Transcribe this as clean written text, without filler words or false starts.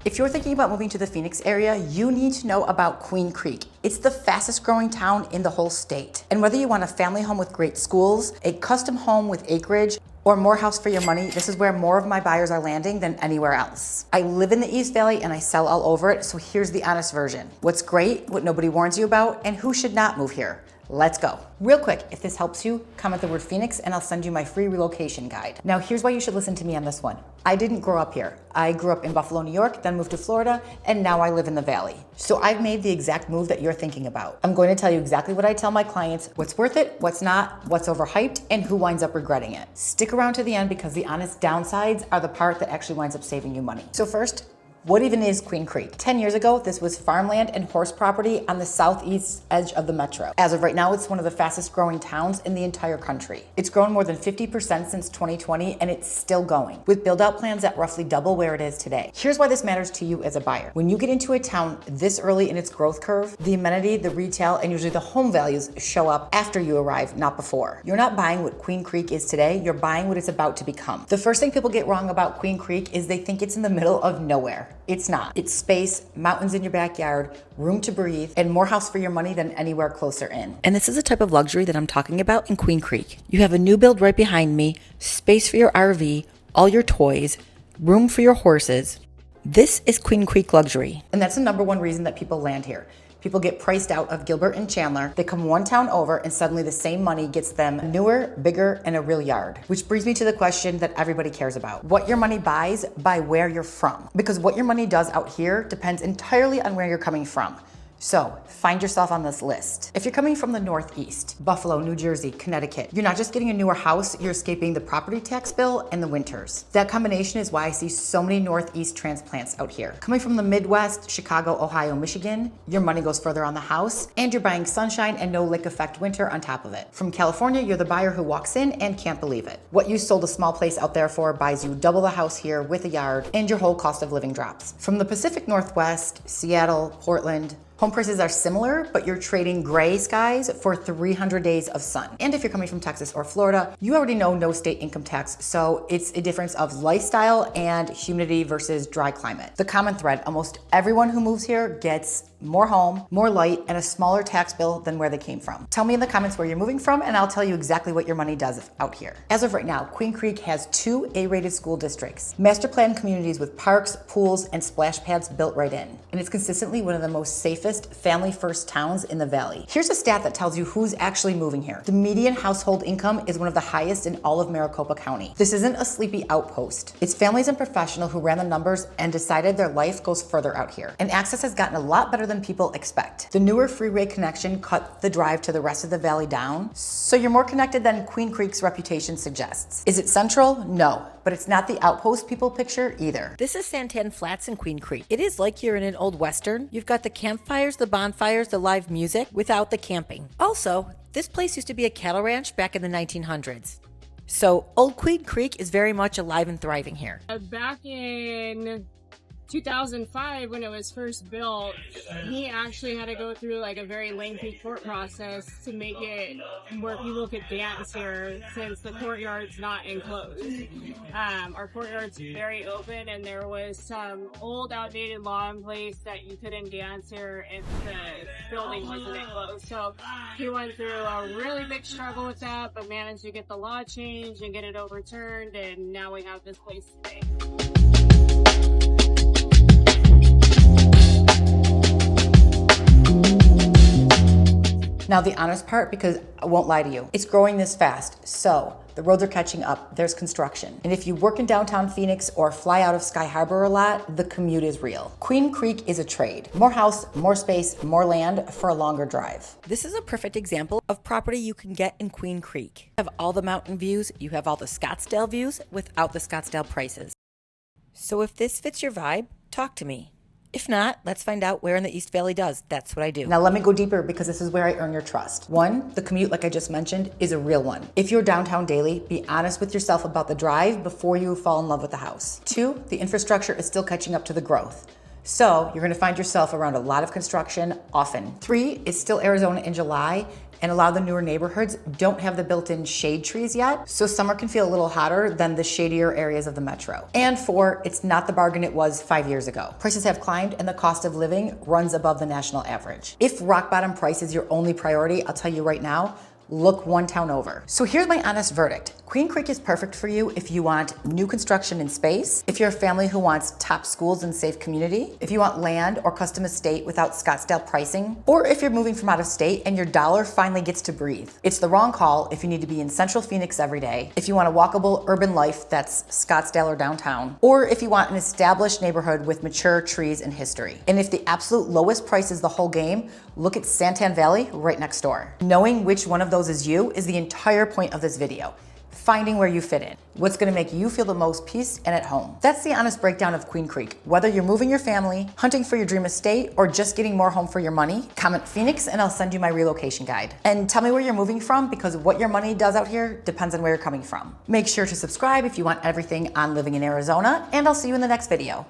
If you're thinking about moving to the Phoenix area, you need to know about Queen Creek. It's the fastest growing town in the whole state. And whether you want a family home with great schools, a custom home with acreage, or more house for your money, this is where more of my buyers are landing than anywhere else. I live in the East Valley and I sell all over it, so here's the honest version. What's great, what nobody warns you about, and who should not move here. Let's go. Real quick, if this helps you, comment the word Phoenix and I'll send you my free relocation guide. Now here's why you should listen to me on this one. I didn't grow up here. I grew up in Buffalo, New York, then moved to Florida, and now I live in the Valley. So I've made the exact move that you're thinking about. I'm going to tell you exactly what I tell my clients, what's worth it, what's not, what's overhyped, and who winds up regretting it. Stick around to the end because the honest downsides are the part that actually winds up saving you money. So first, what even is Queen Creek? 10 years ago, this was farmland and horse property on the southeast edge of the metro. As of right now, it's one of the fastest growing towns in the entire country. It's grown more than 50% since 2020, and it's still going, with build-out plans that roughly double where it is today. Here's why this matters to you as a buyer. When you get into a town this early in its growth curve, the amenity, the retail, and usually the home values show up after you arrive, not before. You're not buying what Queen Creek is today, you're buying what it's about to become. The first thing people get wrong about Queen Creek is they think it's in the middle of nowhere. It's not. It's space, mountains in your backyard, room to breathe, and more house for your money than anywhere closer in. And this is the type of luxury that I'm talking about in Queen Creek. You have a new build right behind me, space for your RV, all your toys, room for your horses. This is Queen Creek luxury. And that's the number one reason that people land here. People get priced out of Gilbert and Chandler. They come one town over and suddenly the same money gets them newer, bigger, and a real yard. Which brings me to the question that everybody cares about. What your money buys by where you're from. Because what your money does out here depends entirely on where you're coming from. So find yourself on this list. If you're coming from the Northeast, Buffalo, New Jersey, Connecticut, you're not just getting a newer house, you're escaping the property tax bill and the winters. That combination is why I see so many Northeast transplants out here. Coming from the Midwest, Chicago, Ohio, Michigan, your money goes further on the house and you're buying sunshine and no lick effect winter on top of it. From California, you're the buyer who walks in and can't believe it. What you sold a small place out there for buys you double the house here with a yard and your whole cost of living drops. From the Pacific Northwest, Seattle, Portland, home prices are similar, but you're trading gray skies for 300 days of sun. And if you're coming from Texas or Florida, you already know no state income tax, so it's a difference of lifestyle and humidity versus dry climate. The common thread, almost everyone who moves here gets more home, more light, and a smaller tax bill than where they came from. Tell me in the comments where you're moving from, and I'll tell you exactly what your money does out here. As of right now, Queen Creek has 2 A-rated school districts, master plan communities with parks, pools, and splash pads built right in. And it's consistently one of the most safest, family-first towns in the Valley. Here's a stat that tells you who's actually moving here. The median household income is one of the highest in all of Maricopa County. This isn't a sleepy outpost. It's families and professionals who ran the numbers and decided their life goes further out here. And access has gotten a lot better than people expect. The newer freeway connection cut the drive to the rest of the valley down, so you're more connected than Queen Creek's reputation suggests. Is it central? No, but it's not the outpost people picture either. This is Santan Flats in Queen Creek. It is like you're in an old western. You've got the campfires, the bonfires, the live music without the camping. Also, this place used to be a cattle ranch back in the 1900s. So Old Queen Creek is very much alive and thriving here. Back in 2005, when it was first built, he actually had to go through like a very lengthy court process to make it where people could dance here, since the courtyard's not enclosed. Our courtyard's very open, and there was some old outdated law in place that you couldn't dance here if the building wasn't enclosed. So he went through a really big struggle with that, but managed to get the law changed and get it overturned, and now we have this place today. Now the honest part, because I won't lie to you, it's growing this fast, so the roads are catching up, there's construction. And if you work in downtown Phoenix or fly out of Sky Harbor a lot, the commute is real. Queen Creek is a trade. More house, more space, more land for a longer drive. This is a perfect example of property you can get in Queen Creek. You have all the mountain views, you have all the Scottsdale views without the Scottsdale prices. So if this fits your vibe, talk to me. If not, let's find out where in the East Valley does. That's what I do. Now let me go deeper, because this is where I earn your trust. 1, the commute, like I just mentioned, is a real one. If you're downtown daily, be honest with yourself about the drive before you fall in love with the house. 2, the infrastructure is still catching up to the growth. So you're gonna find yourself around a lot of construction often. 3, it's still Arizona in July, and a lot of the newer neighborhoods don't have the built-in shade trees yet, so summer can feel a little hotter than the shadier areas of the metro. And 4, it's not the bargain it was 5 years ago. Prices have climbed and the cost of living runs above the national average. If rock bottom price is your only priority, I'll tell you right now, look one town over. So here's my honest verdict. Queen Creek is perfect for you if you want new construction in space, if you're a family who wants top schools and safe community, if you want land or custom estate without Scottsdale pricing, or if you're moving from out of state and your dollar finally gets to breathe. It's the wrong call if you need to be in Central Phoenix every day, if you want a walkable urban life that's Scottsdale or downtown, or if you want an established neighborhood with mature trees and history. And if the absolute lowest price is the whole game, look at Santan Valley right next door. Knowing which one of those is you is the entire point of this video. Finding where you fit in, what's gonna make you feel the most peace and at home. That's the honest breakdown of Queen Creek. Whether you're moving your family, hunting for your dream estate, or just getting more home for your money, comment Phoenix and I'll send you my relocation guide. And tell me where you're moving from, because what your money does out here depends on where you're coming from. Make sure to subscribe if you want everything on living in Arizona, and I'll see you in the next video.